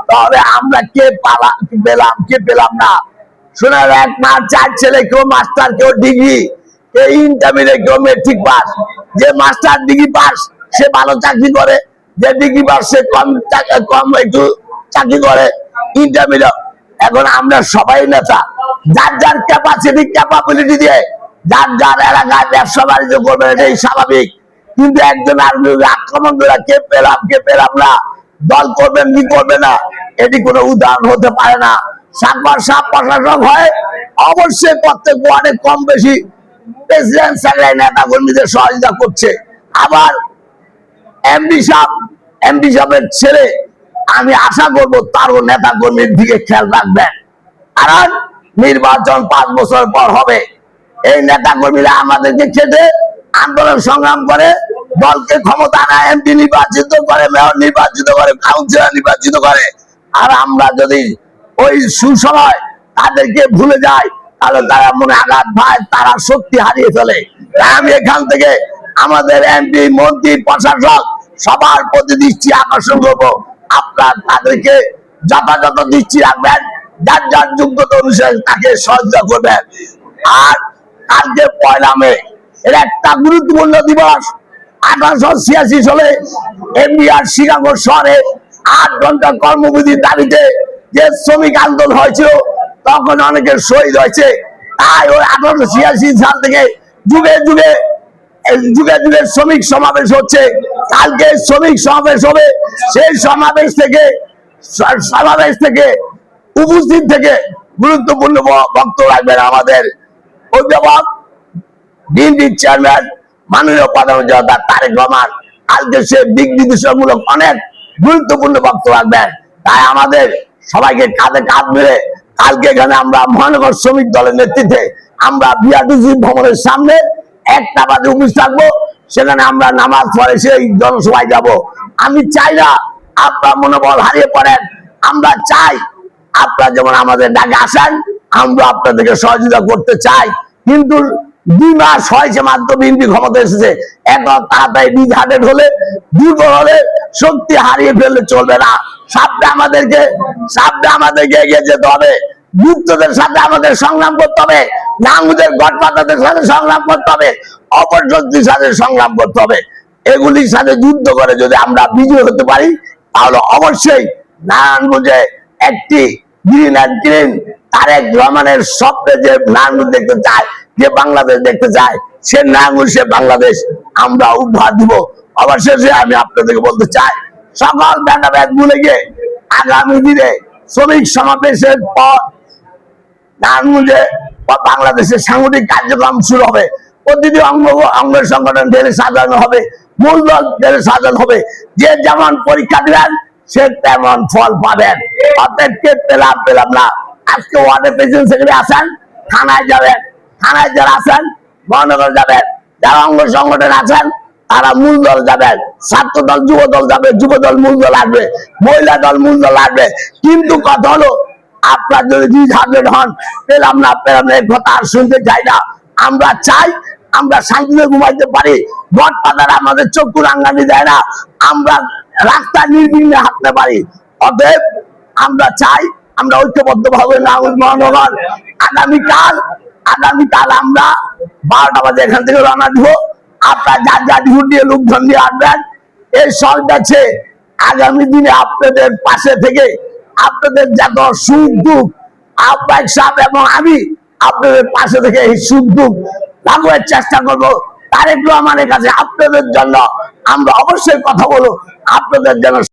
তাহলে আমরা কে পেলাম কে পেলাম না? শোনার এক মা চার ছেলে, কেউ মাস্টার, কেউ ডিগ্রি, কেউ ইন্টারমিডিয়েট, কেউ মেট্রিক পাস। যে মাস্টার ডিগ্রি পাস সে ভালো চাকরি করে, যে ডিগ্রি পাস সে কম একটু চাকরি করে, ইন্টারমিডিয়েট। এখন আমরা সবাই নেতা, যার যার ক্যাপাসিটি ক্যাপাবিলিটি দিয়ে যার যার এলাকায় ব্যবসা বাণিজ্য করবে, এটাই স্বাভাবিক। কিন্তু একজন আক্রমণ করে কে পেলাম না, দল করবেন কি করবে না, এটি কোনো উদাহরণ হতে পারে না। সাপ প্রশাসক হয় অবশ্যই প্রত্যেক ওয়ার্ডে কম বেশি প্রেসিডেন্ট সেক্রেটারি নেতা কর্মীদের সহযোগিতা করছে। আবার এমডি সাহেবের ছেলে, আমি আশা করব তারও নেতা কর্মীর দিকে খেয়াল রাখবেন। কারণ নির্বাচন 5 বছর পর হবে, এই নেতা কর্মীরা আমাদেরকে খেতে আন্দোলন সংগ্রাম করে দলকে ক্ষমতা না, এমপি নির্বাচিত করে, মেয়র নির্বাচিত করে, কাউন্সিলর নির্বাচিত করে। আর আমরা যদি ওই সুসময় তাদেরকে ভুলে যাই, তাহলে তারা মনে আঘাত পায়, তারা শক্তি হারিয়ে ফেলে। তাই আমি এখান থেকে আমাদের এমপি, মন্ত্রী, প্রশাসক সবার প্রতি দৃষ্টি আকর্ষণ করবো, আপনারা তাদেরকে যথাযথ দৃষ্টি রাখবেন, যার যার যোগ্যতা অনুসারে তাকে সহযোগিতা করবেন। আর কালকে 1 মে এর একটা গুরুত্বপূর্ণ দিবস। 1886 সালে ইন্ডিয়ার শিকাগো শহরে 8 ঘন্টা কর্মবিধির দাবিতে যে শ্রমিক আন্দোলন হয়েছিল, তখন অনেকের শহীদ হয়েছে। তাই ওই 1886 সাল থেকে যুগে যুগে শ্রমিক সমাবেশ হচ্ছে। কালকে শ্রমিক সমাবেশ হবে, সেই সমাবেশ থেকে উপস্থিত থেকে গুরুত্বপূর্ণ বক্তব্য রাখবেন আমাদের অধ্যাপক বিএনপির চেয়ারম্যান মাননীয় প্রধানমন্ত্রী তারেক রহমান। কালকে সে দিক নির্দেশনামূলক অনেক গুরুত্বপূর্ণ বক্তব্য রাখবেন। তাই আমাদের সবাইকে কাঁধে কাঁধ মিলে কালকে এখানে আমরা মহানগর শ্রমিক দলের নেতৃত্বে আমরা বিআরটিসি ভবনের সামনে 1টা বাজে উপস্থিত থাকবো। সেখানে আমরা নামাজ পড়ে সেই জনসভায় যাব। আমি চাই না আপনার মনোবল হারিয়ে পড়েন, আমরা চাই আপনারা যেমন আমাদের ডাকে আসেন, আমরা আপনাদেরকে সহযোগিতা করতে চাই। কিন্তু 2 মাস হয়েছে মাত্র বিএনপি ক্ষমতা এসেছে, এত তাড়াতাড়ি ডিহাইড্রেট হলে, দুর্বল হলে, শক্তি হারিয়ে ফেললে চলবে না। সামনে আমাদেরকে এগিয়ে যেতে হবে। গুপ্তদের সাথে আমাদের সংগ্রাম করতে হবে, নাঙ্গুদের গডফাদারদের সাথে সংগ্রাম করতে হবে, অপশক্তির সাথে সংগ্রাম করতে হবে। এগুলির সাথে যুদ্ধ করে যদি আমরা বিজয় হতে পারি, তাহলে অবশ্যই নারায়ণগঞ্জে একটি গ্রিন অ্যান্ড গ্রিন তারেক রহমানের স্বপ্নে যে নারায়ণগঞ্জ দেখতে চায়, যে বাংলাদেশ দেখতে চায়, সে নারায়ণগঞ্জ, সে বাংলাদেশ আমরা উপহার দিব। অবশেষে আমি আপনাদেরকে বলতে চাই, সকল ভেদাভেদ ভুলে গিয়ে আগামী দিনে শ্রমিক সমাবেশের পর নারায়ণগঞ্জে বাংলাদেশের সাংগঠনিক কার্যক্রম শুরু হবে। প্রতিটি অঙ্গ সংগঠন ডেলে সাজানো হবে, মূলদল ডেলে সাজানো হবে। যে যেমন পরীক্ষা দিবেন সে তেমন ফল পাবেন। অতএব কে পেলাম না। আজকে ওয়ার্ডের প্রেসিডেন্ট সেক্রেটারি আসেন, থানায় যাবেন, থানায় যারা আসেন মহানগর যাবেন, যারা অঙ্গ সংগঠন আছেন তারা মূল দল যাবেন, ছাত্র দল যুব দল যাবে, যুব দল মূল দল আসবে, মহিলা দল মূল দল আসবে। কিন্তু কথা হলো, আপনার যদি ডিহাইড্রেট হন, পেলাম না এই কথা আর শুনতে চাই না। আমরা চাই আমরা শান্তিতে ঘুমাইতে পারি, গডফাদার আমাদের চক্ষু রাঙ্গানি দেয় না, আমরা রাস্তায় নির্বিঘ্নে হাঁটতে পারি। অতএব আমরা চাই আমরা ঐক্যবদ্ধ ভাবে নারায়ণগঞ্জ মহানগর আগামীকাল আমরা 12টা বাজে এখান থেকে রওনা দিব। আপনার যার যার ডিউটি দিয়ে লোকজন দিয়ে আসবেন। এই সরকার আগামী দিনে আপনাদের পাশে থেকে আপনাদের যত সুখ দুঃখ আহ্বায়ক সাহেব এবং আমি আপনাদের পাশে থেকে এই সুখ দুঃখ লাঘবের চেষ্টা করবো। তারেক রহমানের কাছে আপনাদের জন্য আমরা অবশ্যই কথা বলবো, আপনাদের জন্য